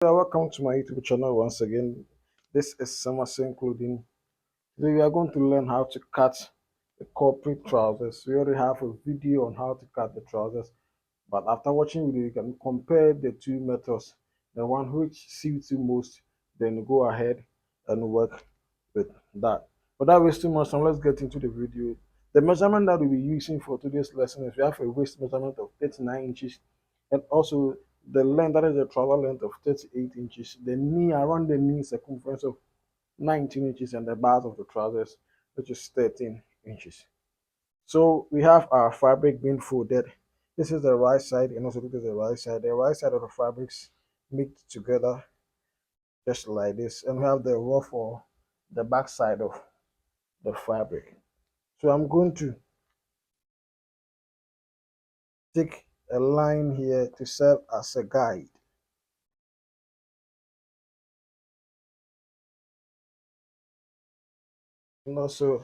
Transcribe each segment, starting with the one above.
Welcome to my YouTube channel once again. This is Summerson Clothing. Today we are going to learn how to cut the corporate trousers. We already have a video on how to cut the trousers, but after watching video, you can compare the two methods. The one which suits you most, then go ahead and work with that. Without wasting much time, let's get into the video. The measurement that we'll be using for today's lesson is we have a waist measurement of 39 inches and also the length, that is the trouser length of 38 inches, the knee, around the knee circumference of 19 inches, and the bars of the trousers, which is 13 inches. So we have our fabric being folded. This is the right side, and also this is the right side. The right side of the fabrics mixed together just like this, and we have the rough or the back side of the fabric. So I'm going to take a line here to serve as a guide. And also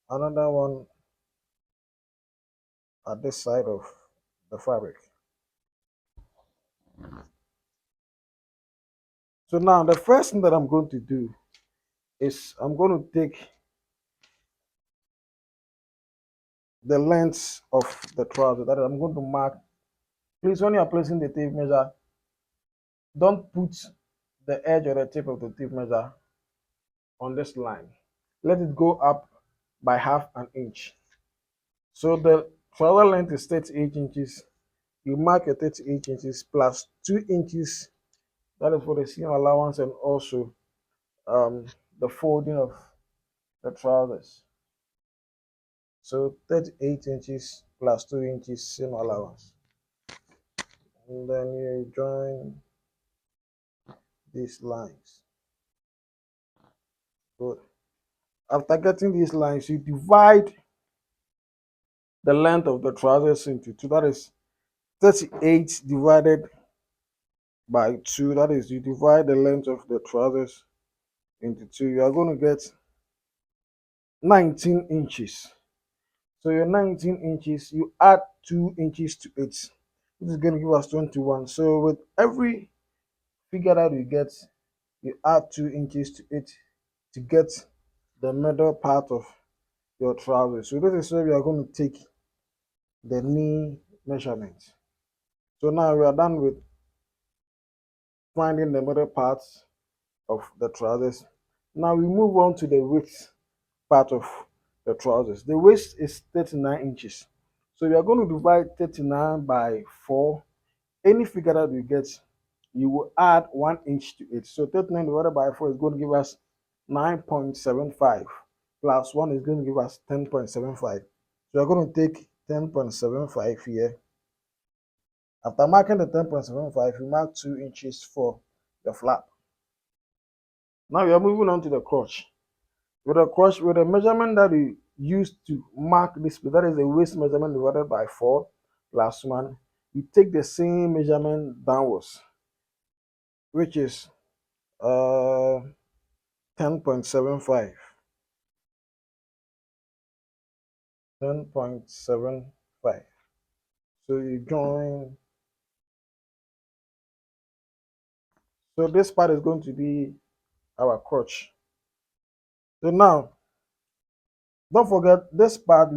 another one at this side of the fabric. So now the first thing that I'm going to do is I'm going to take the length of the trouser that I'm going to mark. Please, when you are placing the tape measure, don't put the edge or the tip of the tape measure on this line. Let it go up by half an inch. So the trouser length is 38 inches. You mark your 38 inches plus 2 inches. That is for the seam allowance and also the folding of the trousers. So 38 inches plus 2 inches seam allowance. And then you join these lines. Good. After getting these lines, you divide the length of the trousers into two. That is 38 divided by 2. That is, you divide the length of the trousers into 2. You are going to get 19 inches. So your 19 inches, you add 2 inches to it. This is going to give us 21. So with every figure that you get, you add 2 inches to it to get the middle part of your trousers. So this is where we are going to take the knee measurement. So now we are done with finding the middle parts of the trousers. Now we move on to the width part of the trousers. The waist is 39 inches. So we are going to divide 39 by 4. Any figure that you get, you will add 1 inch to it. So 39 divided by 4 is going to give us 9.75 plus 1 is going to give us 10.75. So we're going to take 10.75 here. After marking the 10.75, you mark 2 inches for the flap. Now we are moving on to the crotch. With the measurement that we used to mark this, that is the waist measurement divided by 4 plus 1, you take the same measurement downwards, which is 10.75. 10.75. So you join. So this part is going to be our crotch. So now, don't forget this part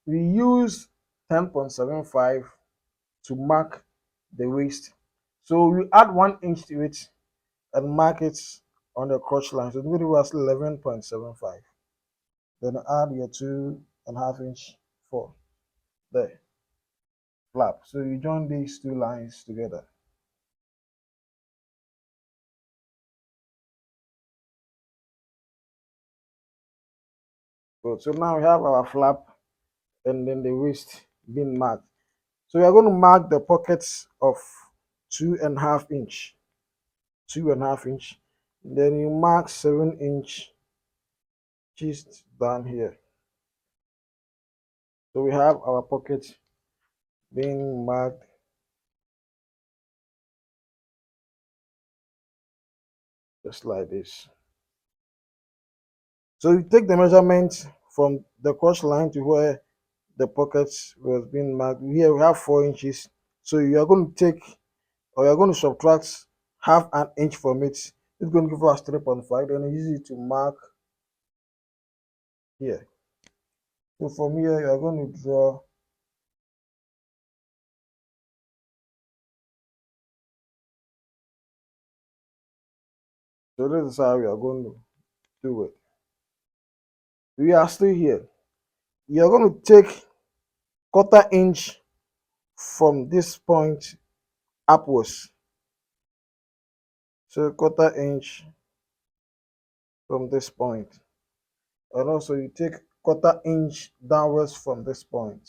we use 10.75 to mark the waist. So we add 1 inch to it and mark it on the crotch line. So it's going to give us 11.75. Then add your 2.5 inch for the flap. So you join these two lines together. Good. So now we have our flap and then the waist being marked. So we are going to mark the pockets of 2.5 inch. 2.5 inch. Then you mark 7 inch just down here. So we have our pocket being marked just like this. So you take the measurement from the crotch line to where the pockets was being marked. Here we have 4 inches. So you are going to take or you're going to subtract half an inch from it, it's going to give us 3.5. Then use it to mark here. So from here, you're going to draw. So this is how we are going to do it. We are still here. You're going to take quarter inch from this point upwards. So quarter inch from this point. And also you take quarter inch downwards from this point.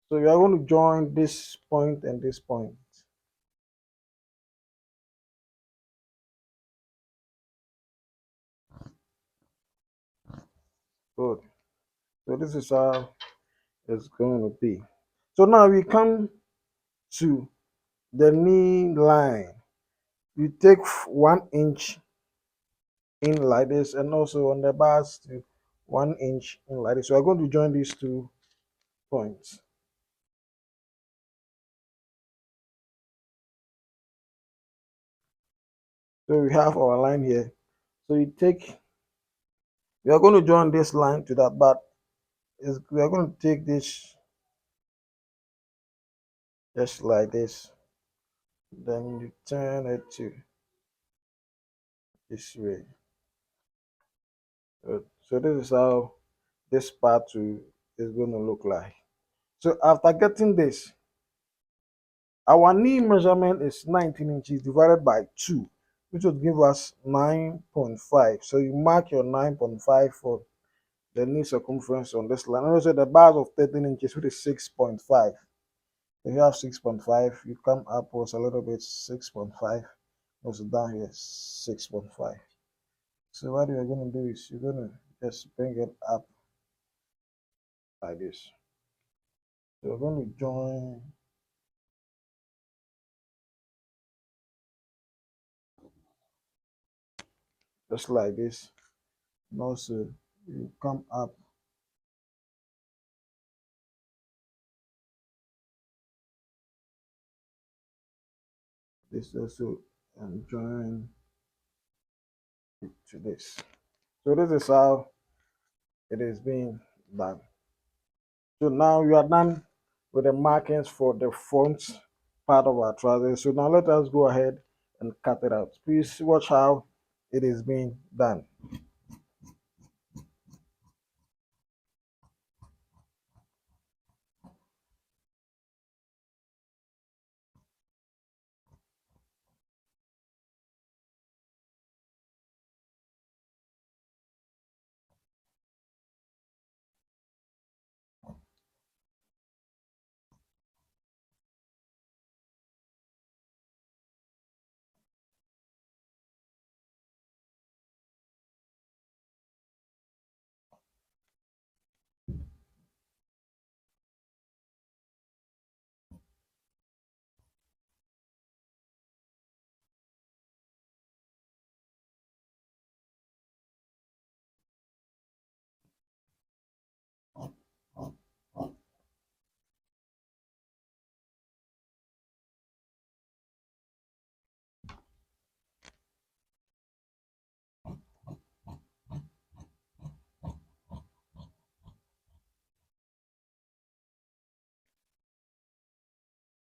So you are going to join this point and this point. Good. So this is how it's going to be. So now we come to the knee line. You take 1 inch in like this, and also on the bars to 1 inch in like this. So we're going to join these 2 points. So we have our line here. So we are going to join this line to that, but we are going to take this just like this. Then you turn it to this way. So this is how this part is going to look like. So after getting this, our knee measurement is 19 inches divided by 2, which would give us 9.5. So you mark your 9.5 for the knee circumference on this line. And also the bars of 13 inches, which is 6.5. If you have 6.5, you come upwards a little bit, 6.5. Also down here, 6.5. So what you're going to do is you're going to just bring it up like this. So we're going to join just like this. And also you come up this also and join it to this. So this is how it is being done. So now you are done with the markings for the front part of our trousers. So now let us go ahead and cut it out. Please watch how it is being done.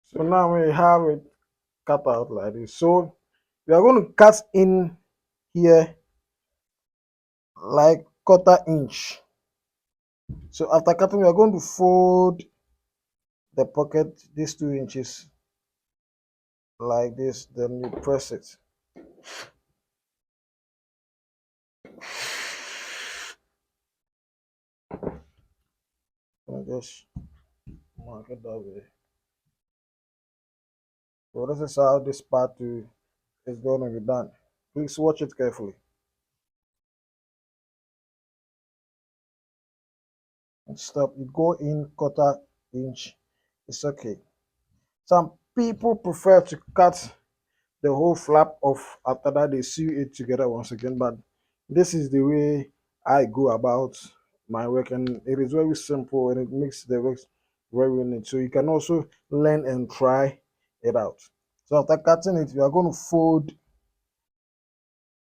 So now we have it cut out like this. So we are going to cut in here like quarter inch. So after cutting, we are going to fold the pocket these 2 inches like this. Then you press it. I just mark it that way. So this is how this part is going to be done. Please watch it carefully. And stop. You go in quarter inch. It's okay. Some people prefer to cut the whole flap off after that they sew it together once again, but this is the way I go about my work, and it is very simple and it makes the work very neat. So you can also learn and try it out. So after cutting it, we are going to fold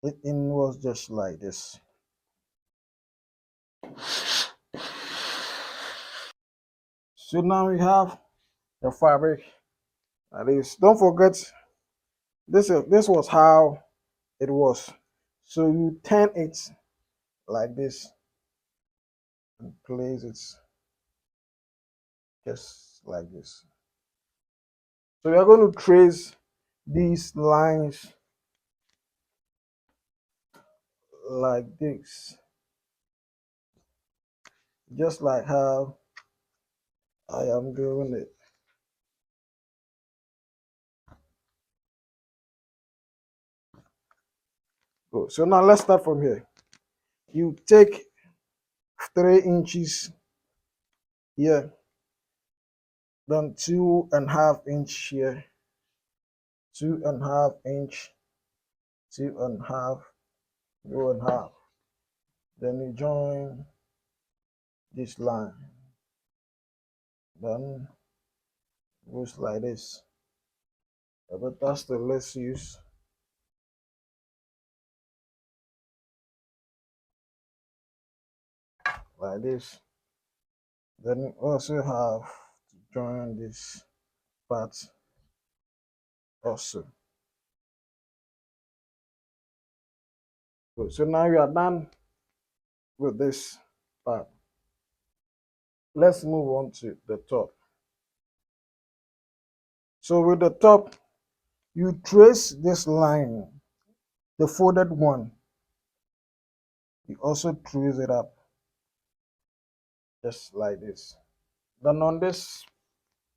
it inwards just like this. So now we have the fabric. At least don't forget this was how it was. So you turn it like this and place it just like this. So we are going to trace these lines like this, just like how I am doing it. Good. So now let's start from here. You take 3 inches here, then 2.5 inch here, 2.5 inch, 2.5, 2.5. Then you join this line. Then goes like this. But that's the let's use like this. Then you also have to join this part also. Good. So now you are done with this part. Let's move on to the top. So with the top, you trace this line, the folded one. You also trace it up just like this. Then on this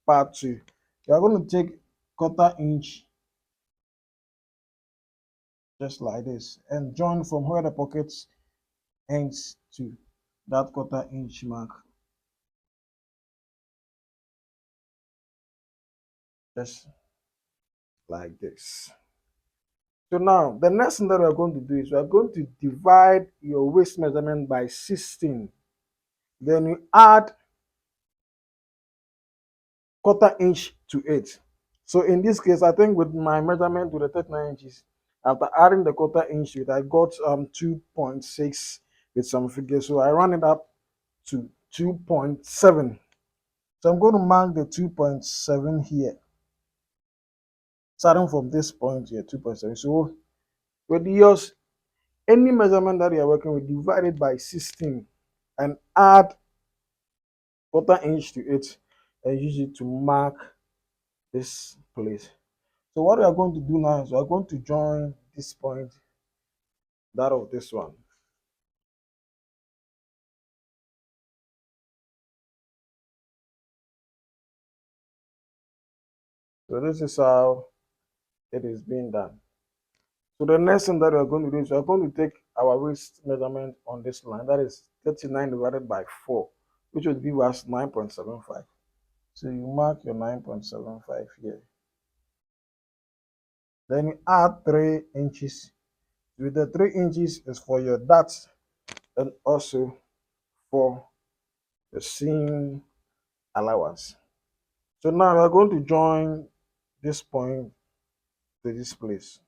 part two, you are going to take 1/4 inch just like this and join from where the pocket ends to that 1/4 inch mark just like this. So now the next thing that we are going to do is we are going to divide your waist measurement by 16. Then you add 1/4 inch to it. So in this case, I think with my measurement with the 39 inches, after adding the 1/4 inch to it, I got 2.6 with some figures. So I run it up to 2.7. So I'm going to mark the 2.7 here, starting from this point here, 2.7. So with yours, any measurement that you are working with, divide it by 16 and add 1/4 inch to it and use it to mark this place. So what we are going to do now is we are going to join this point, that of this one. So this is how it is being done. So the next thing that we are going to do is we are going to take our waist measurement on this line. That is 39 divided by 4, which would give us 9.75. So you mark your 9.75 here. Then you add 3 inches. With the 3 inches is for your darts and also for the seam allowance. So now we are going to join this point to this place.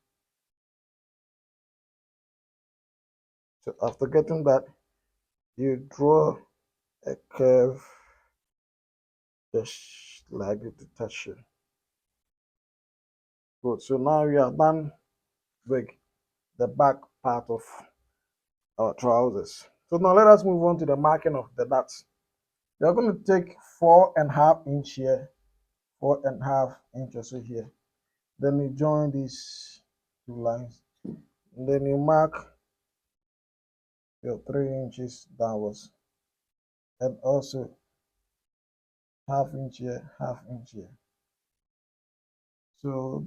So after getting that, you draw a curve just like it to touch it. Good. So now we are done with the back part of our trousers. So now let us move on to the marking of the darts. We are going to take 4.5 inch here, 4.5 inch also here. Then you join these two lines. And then you mark your 3 inches downwards. And also 1/2 inch here, 1/2 inch here. So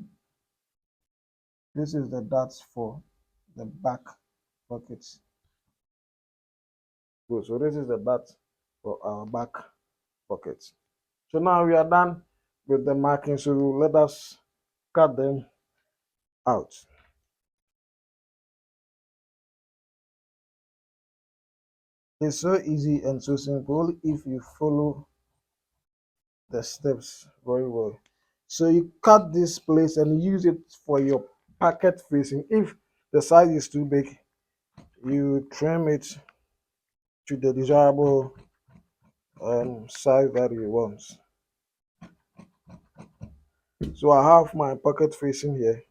this is the darts for the back pockets. Good. So this is the dart for our back pockets. So now we are done with the marking. So let us cut them out. It's so easy and so simple if you follow the steps very well. So you cut this place and use it for your pocket facing. If the size is too big, you trim it to the desirable size that you want. So I have my pocket facing here.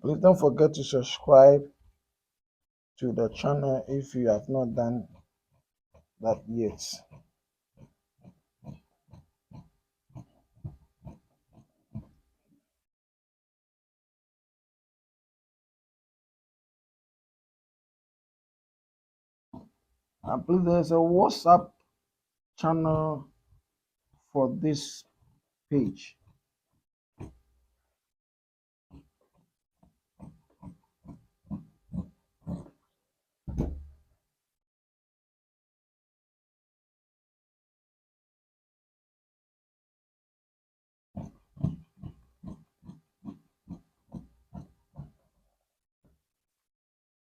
Please don't forget to subscribe to the channel if you have not done that yet. And please, there's a WhatsApp channel for this page.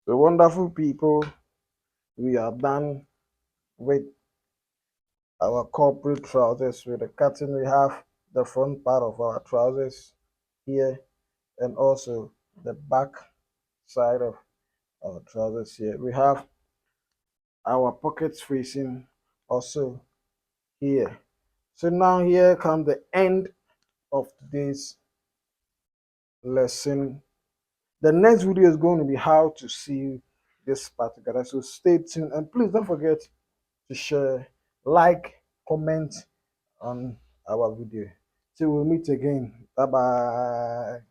So wonderful people, we are done with our corporate trousers. With the cutting, we have the front part of our trousers here, and also the back side of our trousers here. We have our pockets facing also here. So now here comes the end of today's lesson. The next video is going to be how to sew this part together. So stay tuned, and please don't forget to share, like, comment on our video. Till we meet again. Bye bye.